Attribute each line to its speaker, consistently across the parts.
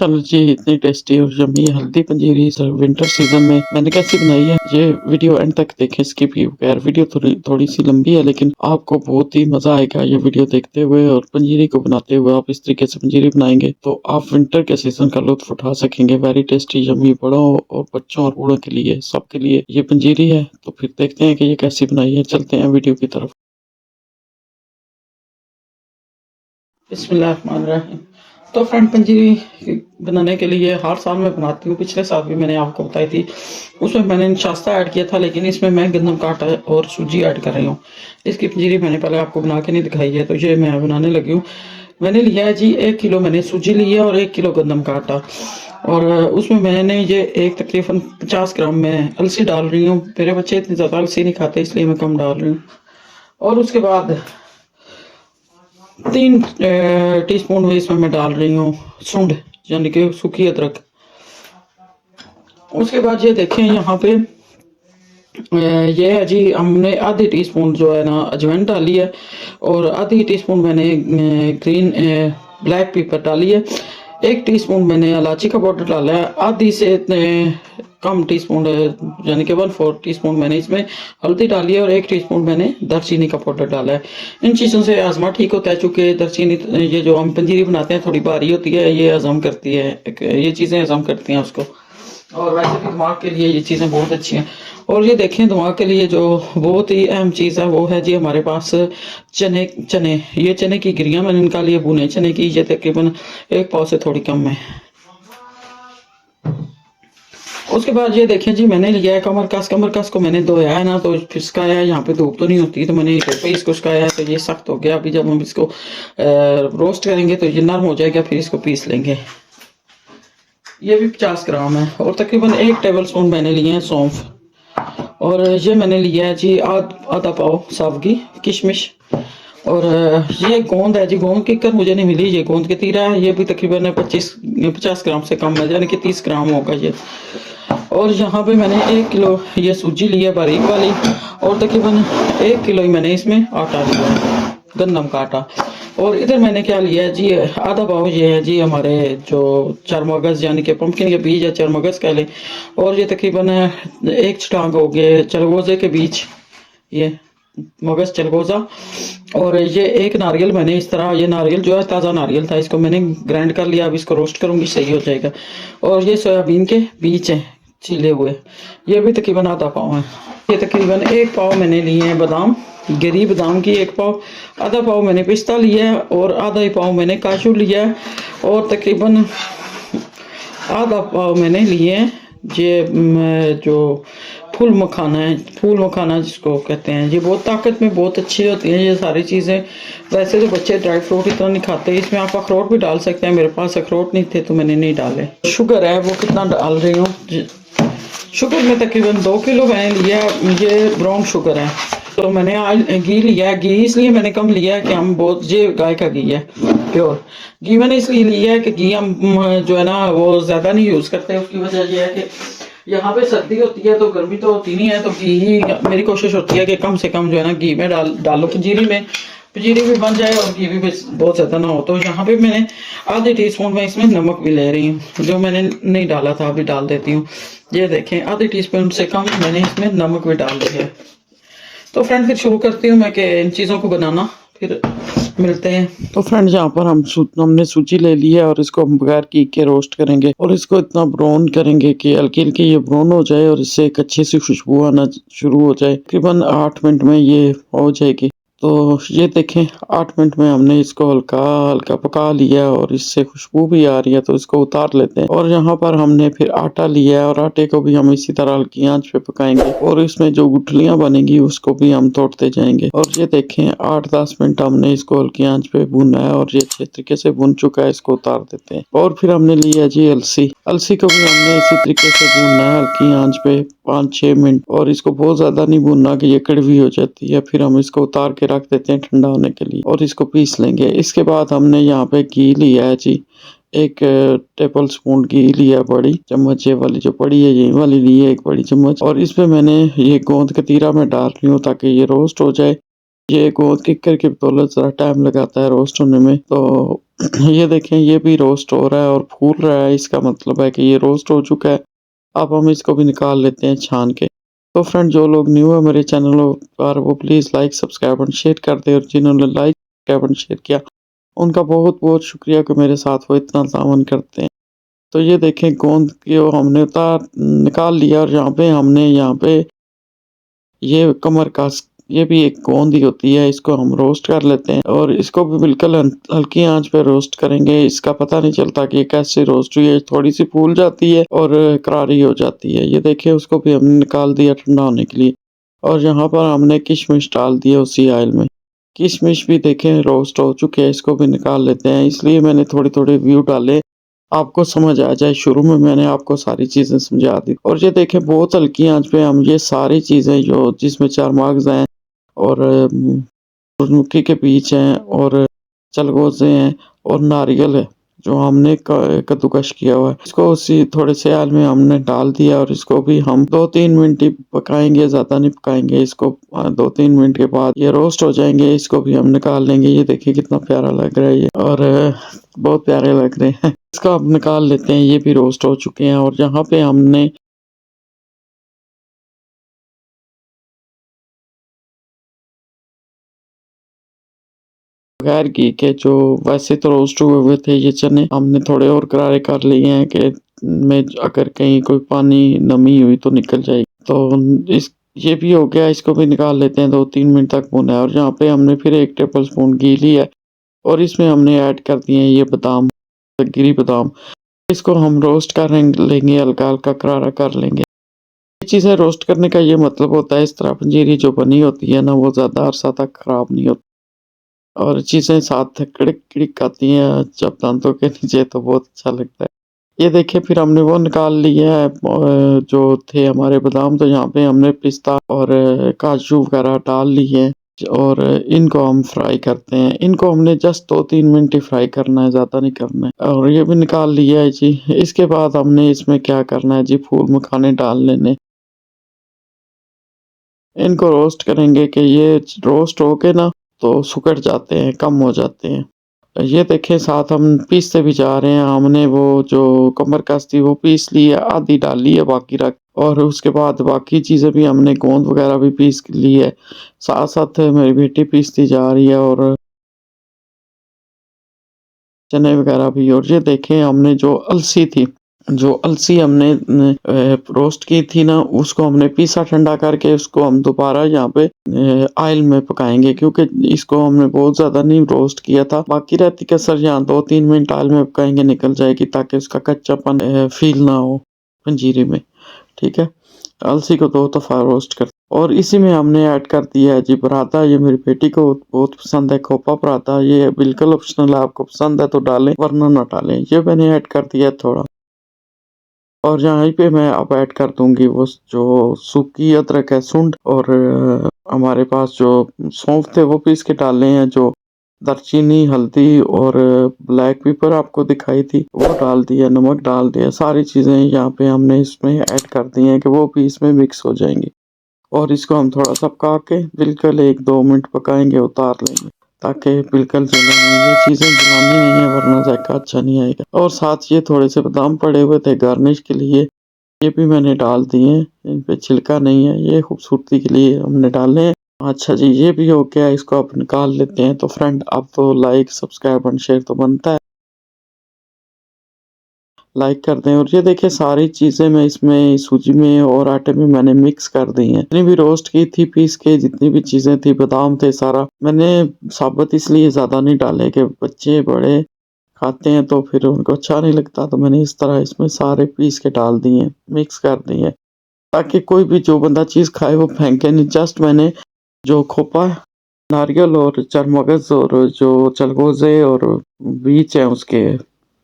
Speaker 1: माशाल्लाह जी इतनी टेस्टी और यम्मी हल्दी पंजीरी सर विंटर सीजन में मैंने कैसी बनाई है ये वीडियो एंड तक देखें। स्किप किए बगैर। वीडियो थोड़ी सी लंबी है लेकिन आपको बहुत ही मजा आएगा ये वीडियो देखते हुए और पंजीरी को बनाते हुए। आप इस तरीके से पंजीरी बनाएंगे तो आप विंटर के सीजन का लुत्फ उठा सकेंगे। वेरी टेस्टी यम्मी बड़ों और बच्चों और बूढ़ों के लिए सबके लिए ये पंजीरी है। तो फिर देखते हैं कि ये कैसी बनाई है। चलते हैं वीडियो की तरफ। बिस्मिल्लाहिर्रहमानिर्रहीम। तो फ्रेंड पंजीरी बनाने के लिए हर साल मैं बनाती हूँ। पिछले साल भी मैंने आपको बताई थी, उसमें मैंने शास्ता ऐड किया था, लेकिन इसमें मैं गंदम का आटा और सूजी ऐड कर रही हूँ। इसकी पंजीरी मैंने पहले आपको बना के नहीं दिखाई है, तो ये मैं बनाने लगी हूँ। मैंने लिया है जी 1 किलो मैंने सूजी ली है और 1 किलो गंदम का आटा, और उसमें मैंने ये एक तकरीबन 50 ग्राम में अलसी डाल रही हूँ। मेरे बच्चे इतनी ज़्यादा अलसी नहीं खाते, इसलिए मैं कम डाल रही हूँ। और उसके बाद 3 टीस्पून में इसमें मैं डाल रही हूँ सूंड, यानी कि सूखी अदरक। उसके बाद ये देखें यहाँ पे ये है जी, हमने आधी टीस्पून जो है ना अजवाइन डाली है, और आधी टीस्पून मैंने ग्रीन ब्लैक पेपर डाली है। 1 टीस्पून मैंने इलायची का पाउडर डाला है। आधी से कम टीस्पून यानी कि 1/4 टीस्पून मैंने इसमें हल्दी डाली है, और 1 टीस्पून मैंने दालचीनी का पाउडर डाला है। इन चीज़ों से आजमा ठीक होता है, चूँकि दालचीनी ये जो हम पंजीरी बनाते हैं थोड़ी भारी होती है, ये हजम करती है, ये चीज़ें हजम करती हैं उसको। और वैसे भी दिमाग के लिए ये चीज़ें बहुत अच्छी हैं। और ये देखें दिमाग के लिए जो बहुत ही अहम चीज़ है वो है जी हमारे पास चने। ये चने की गिरियाँ मैंने निकाली है, भुने चने की। ये तकरीबन 1 पाव से थोड़ी कम है। उसके बाद ये देखें जी, मैंने लिया है कमर कस को मैंने धोया है ना, तो फिसकाया है। यहाँ पे धूप तो नहीं होती, तो मैंने पे इसको सुखाया है, तो ये सख्त हो गया। अभी जब हम इसको रोस्ट करेंगे तो ये नरम हो जाएगा, फिर इसको पीस लेंगे। ये भी 50 ग्राम है। और तकरीबन 1 टेबल स्पून मैंने लिए हैं सौंफ, और ये मैंने लिया है जी आधा पाव सावगी किशमिश। और ये गोंद है जी, गोंद की कर मुझे नहीं मिली, ये गोंद की तीरा है। ये भी तकरीबन 50 ग्राम से कम है, यानी कि 30 ग्राम होगा ये। और यहाँ पे मैंने 1 किलो ये सूजी ली है बारीक वाली, और तकरीबन 1 किलो ही मैंने इसमें आटा लिया है, गंदम का आटा। और इधर मैंने क्या लिया है जी, आधा पाव ये है जी हमारे जो चरमगज, यानी कि पंपकिन के बीज या चरमगज कह लें। और ये तकरीबन 1 छटांग हो गए चलगोजे के बीज, ये मगज चलगोजा। और ये 1 नारियल मैंने इस तरह, ये नारियल जो है ताज़ा नारियल था, इसको मैंने ग्राइंड कर लिया। अब इसको रोस्ट करूँगी, सही हो जाएगा। और ये सोयाबीन के बीज हैं छीले हुए, ये भी तकरीबन आधा पाव है। ये तकरीबन 1 पाव मैंने लिए हैं बादाम, गिरी बादाम की 1 पाव। आधा पाव मैंने पिस्ता लिया है, और आधा ही पाव मैंने काजू लिया है। और तकरीबन आधा पाव मैंने लिए हैं ये जो फूल मखाना जिसको कहते हैं। ये बहुत ताकत में बहुत अच्छी होती है ये सारी चीज़ें। वैसे तो बच्चे ड्राई फ्रूट इतना नहीं खाते, इसमें आप अखरोट भी डाल सकते हैं। मेरे पास अखरोट नहीं थे तो मैंने नहीं डाले। शुगर है वो कितना डाल रही हूँ, शुगर में तकरीबन 2 किलो मैंने लिया। ये ब्राउन शुगर है। तो मैंने घी लिया है, घी इसलिए मैंने कम लिया है कि हम बहुत, ये गाय का घी है प्योर घी मैंने इसलिए लिया है कि घी हम जो है ना वो ज़्यादा नहीं यूज़ करते। उसकी वजह यह है कि यहाँ पे सर्दी होती है तो गर्मी तो होती नहीं है, तो घी ही मेरी कोशिश होती है कि कम से कम जो है ना घी में डालो पंजीरी भी बन जाए और घी भी बहुत ज़्यादा ना हो। तो यहाँ पे मैंने आधे टीस्पून में इसमें नमक भी ले रही हूँ, जो मैंने नहीं डाला था अभी डाल देती हूँ। ये देखें आधे टीस्पून से कम मैंने इसमें नमक भी डाल दिया है। तो फ्रेंड फिर शुरू करती हूँ मैं कि इन चीज़ों को बनाना, फिर मिलते हैं। तो फ्रेंड यहाँ पर हमने सूजी ले ली है, और इसको हम बगैर घी के रोस्ट करेंगे, और इसको इतना ब्राउन करेंगे कि हल्की हल्की ये ब्राउन हो जाए, और इससे एक अच्छी सी खुशबू आना शुरू हो जाए। तकरीबन 8 मिनट में ये हो जाएगी। तो ये देखें 8 मिनट में हमने इसको हल्का हल्का पका लिया, और इससे खुशबू भी आ रही है, तो इसको उतार लेते हैं। और यहाँ पर हमने फिर आटा लिया है, और आटे को भी हम इसी तरह हल्की आंच पे पकाएंगे, और इसमें जो गुठलियां बनेंगी उसको भी हम तोड़ते जाएंगे। और ये देखें 8-10 मिनट हमने इसको हल्की आंच पे भुना है, और ये अच्छे तरीके से भुन चुका है। इसको उतार देते हैं। और फिर हमने लिया जी अलसी को भी हमने इसी तरीके से भूनना है हल्की आंच पे 5-6 मिनट, और इसको बहुत ज्यादा नहीं भूनना कि ये कड़वी हो जाती है। फिर हम इसको उतार के रख देते हैं ठंडा होने के लिए, और इसको पीस लेंगे। इसके बाद हमने यहाँ पे घी लिया है जी, 1 टेबल स्पून घी लिया, बड़ी चम्मच ये वाली जो बड़ी है ये वाली ली है 1 बड़ी चम्मच। और इसमें मैंने ये गोंद कतीरा में डाल रही हूँ ताकि ये रोस्ट हो जाए। ये गोंद किक्कर की बदौलत ज़रा टाइम लगाता है रोस्ट होने में। तो ये देखें ये भी रोस्ट हो रहा है और फूल रहा है, इसका मतलब है कि ये रोस्ट हो चुका है। अब हम इसको भी निकाल लेते हैं छान के। तो फ्रेंड जो लोग न्यू है मेरे चैनल पर वो please like, subscribe and share कर दें, और जिन्होंने लाइक, सब्सक्राइब एंड शेयर किया उनका बहुत-बहुत शुक्रिया कि मेरे साथ वो इतना तावन करते हैं। तो ये देखें गोंद को हमने निकाल लिया, और यहाँ पे ये कमर कस, ये भी एक गोंद ही होती है, इसको हम रोस्ट कर लेते हैं और इसको भी बिल्कुल हल्की आंच पे रोस्ट करेंगे। इसका पता नहीं चलता कि ये कैसे रोस्ट हुई है, थोड़ी सी फूल जाती है और करारी हो जाती है। ये देखिए उसको भी हमने निकाल दिया ठंडा होने के लिए, और यहाँ पर हमने किशमिश डाल दिया उसी ऑयल में। किशमिश भी देखें रोस्ट हो चुके हैं, इसको भी निकाल लेते हैं। इसलिए मैंने थोड़ी-थोड़ी व्यू डाले, आपको समझ आ जाए। शुरू में मैंने आपको सारी चीज़ें समझा दी, और ये देखें बहुत हल्की आंच पे हम ये सारी चीज़ें जो जिसमें चारमगज़ हैं और सूरजमुखी के बीज हैं और चलगोज़े हैं और नारियल है जो हमने कद्दूकस किया हुआ है, इसको उसी थोड़े से ऑयल में हमने डाल दिया, और इसको भी हम 2-3 मिनट ही पकाएंगे, ज़्यादा नहीं पकाएंगे इसको। 2-3 मिनट के बाद ये रोस्ट हो जाएंगे, इसको भी हम निकाल लेंगे। ये देखिए कितना प्यारा लग रहा है ये, और बहुत प्यारे लग रहे हैं। इसको अब निकाल लेते हैं, ये भी रोस्ट हो चुके हैं। और यहाँ पे हमने बगैर घी के, जो वैसे तो रोस्ट हुए हुए थे ये चने, हमने थोड़े और करारे कर लिए हैं कि में अगर कहीं कोई पानी नमी हुई तो निकल जाएगी। तो इस ये भी हो गया, इसको भी निकाल लेते हैं। 2-3 मिनट तक भुना है, और यहाँ पे हमने फिर 1 टेबल स्पून घी लिया है, और इसमें हमने ऐड कर दिए हैं ये बादाम, गिरी बादाम। इसको हम रोस्ट कर लेंगे, हल्का-हल्का करारा कर लेंगे। ये चीज़ें रोस्ट करने का ये मतलब होता है, इस तरह पंजीरी जो बनी होती है ना, वो ज़्यादा अरसा तक ख़राब नहीं होती, और चीज़ें साथ कड़िक-कड़िक आती हैं जब दांतों के नीचे, तो बहुत अच्छा लगता है। ये देखिए फिर हमने वो निकाल लिया है जो थे हमारे बादाम। तो यहाँ पे हमने पिस्ता और काजू वगैरह डाल लिए हैं, और इनको हम फ्राई करते हैं। इनको हमने जस्ट 2-3 मिनट ही फ्राई करना है, ज़्यादा नहीं करना है। और ये भी निकाल लिया है जी। इसके बाद हमने इसमें क्या करना है जी, फूल मखाने डाल लेने। इनको रोस्ट करेंगे कि ये रोस्ट होके ना तो सिकुड़ जाते हैं, कम हो जाते हैं। ये देखें साथ हम पीसते भी जा रहे हैं। हमने वो जो कमरकस थी वो पीस ली है, आधी डाली है, बाकी रख, और उसके बाद बाकी चीज़ें भी हमने गोंद वगैरह भी पीस ली है। साथ-साथ मेरी बेटी पीसती जा रही है, और चने वगैरह भी। और ये देखें हमने जो अलसी हमने रोस्ट की थी ना, उसको हमने पीसा ठंडा करके, उसको हम दोबारा यहाँ पे ऑयल में पकाएंगे, क्योंकि इसको हमने बहुत ज़्यादा नहीं रोस्ट किया था। बाकी रहती कसर यहाँ 2-3 मिनट ऑयल में पकाएंगे, निकल जाएगी, ताकि उसका कच्चापन फील ना हो पंजीरी में। ठीक है, अलसी को 2 दफ़ा रोस्ट कर, और इसी में हमने ऐड कर दिया है जी पराठा। ये मेरी बेटी को बहुत पसंद है, खोपा पराठा। ये बिल्कुल ऑप्शनल है, आपको पसंद है तो डालें, वरना ना डालें। ये मैंने ऐड कर दिया थोड़ा, और यहाँ पे मैं अब ऐड कर दूंगी वो जो सूखी अदरक है, सुंड, और हमारे पास जो सौंफ थे वो पीस के डाले हैं, जो दालचीनी, हल्दी और ब्लैक पेपर आपको दिखाई थी वो डाल दिया, नमक डाल दिया। सारी चीज़ें यहाँ पे हमने इसमें ऐड कर दी हैं कि वो भी इसमें मिक्स हो जाएंगी, और इसको हम थोड़ा सा पका के बिल्कुल 1-2 मिनट पकाएंगे, उतार लेंगे, ताकि बिल्कुल जले नहीं। ये चीज़ें जलानी नहीं है, वरना जायका अच्छा नहीं आएगा। और साथ ये थोड़े से बादाम पड़े हुए थे गार्निश के लिए, ये भी मैंने डाल दिए हैं। इन पे छिलका नहीं है, ये खूबसूरती के लिए हमने डाले हैं। अच्छा जी, ये भी हो गया, इसको अब निकाल लेते हैं। तो फ्रेंड अब तो लाइक, सब्सक्राइब एंड शेयर तो बनता है, लाइक कर दें। और ये देखिए सारी चीज़ें मैं इसमें सूजी में और आटे में मैंने मिक्स कर दी हैं। जितनी भी रोस्ट की थी पीस के, जितनी भी चीज़ें थी, बादाम थे, सारा मैंने साबुत इसलिए ज़्यादा नहीं डाले कि बच्चे बड़े खाते हैं तो फिर उनको अच्छा नहीं लगता, तो मैंने इस तरह इसमें सारे पीस के डाल दिए, मिक्स कर दिए, ताकि कोई भी जो बंदा चीज़ खाए वो फेंके नहीं। जस्ट मैंने जो खोपा, नारियल और चरमगज़ और जो चलगोज़े और बीज हैं उसके,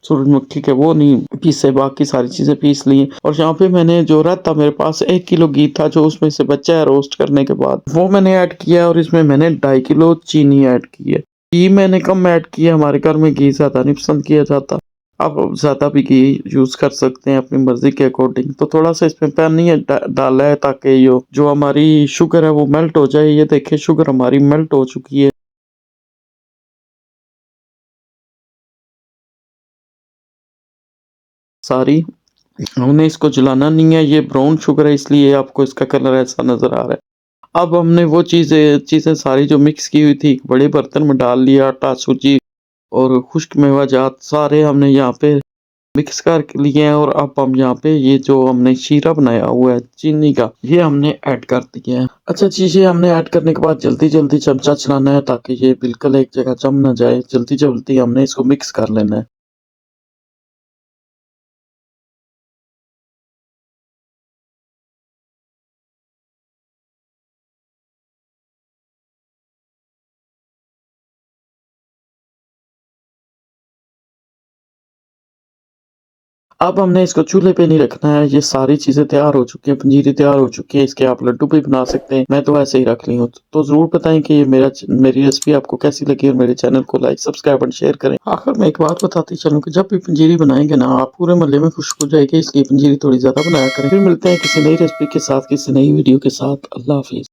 Speaker 1: सूरजमुखी के, वो नहीं पीसे, बाकी सारी चीज़ें पीस ली। और यहाँ पे मैंने जो रहता, मेरे पास 1 किलो घी था जो उसमें से बचा है रोस्ट करने के बाद, वो मैंने ऐड किया, और इसमें मैंने 2.5 किलो चीनी ऐड की है। घी मैंने कम ऐड किया, हमारे घर में घी ज़्यादा नहीं पसंद किया जाता।
Speaker 2: आप ज़्यादा भी घी यूज़ कर सकते हैं अपनी मर्ज़ी के अकॉर्डिंग। तो थोड़ा सा इसमें पानी है डाला है ताकि जो हमारी शुगर है वो मेल्ट हो जाए। ये देखिए शुगर हमारी मेल्ट हो चुकी है सारी। हमने इसको जलाना नहीं है, ये ब्राउन शुगर है इसलिए आपको इसका कलर ऐसा नज़र आ रहा है। अब हमने वो चीज़ें चीज़ें सारी जो मिक्स की हुई थी एक बड़े बर्तन में डाल लिया। आटा, सूजी और खुश्क मेवाजात सारे हमने यहाँ पे मिक्स कर लिए हैं और अब हम यहाँ पे ये जो हमने शीरा बनाया हुआ है चीनी का, ये हमने ऐड कर दिया है। अच्छा चीज़ें हमने ऐड करने के बाद जल्दी-जल्दी चमचा चलाना है ताकि ये बिल्कुल एक जगह जम ना जाए। जल्दी-जल्दी हमने इसको मिक्स कर लेना है। अब हमने इसको चूल्हे पे नहीं रखना है। ये सारी चीज़ें तैयार हो चुकी हैं, पंजीरी तैयार हो चुकी है। इसके आप लड्डू भी बना सकते हैं। मैं तो ऐसे ही रख ली हूँ। तो ज़रूर बताएँ कि ये मेरी रेसिपी आपको कैसी लगी और मेरे चैनल को लाइक, सब्सक्राइब एंड शेयर करें। आखिर में एक बात बताती चलूँ कि जब भी पंजीरी बनाएँगे ना आप पूरे मोहल्ले में खुशबू जाएगी, इसलिए पंजीरी थोड़ी ज़्यादा बनाया करें। फिर मिलते हैं किसी नई रेसिपी के साथ, किसी नई वीडियो के साथ। अल्लाह हाफ़िज़।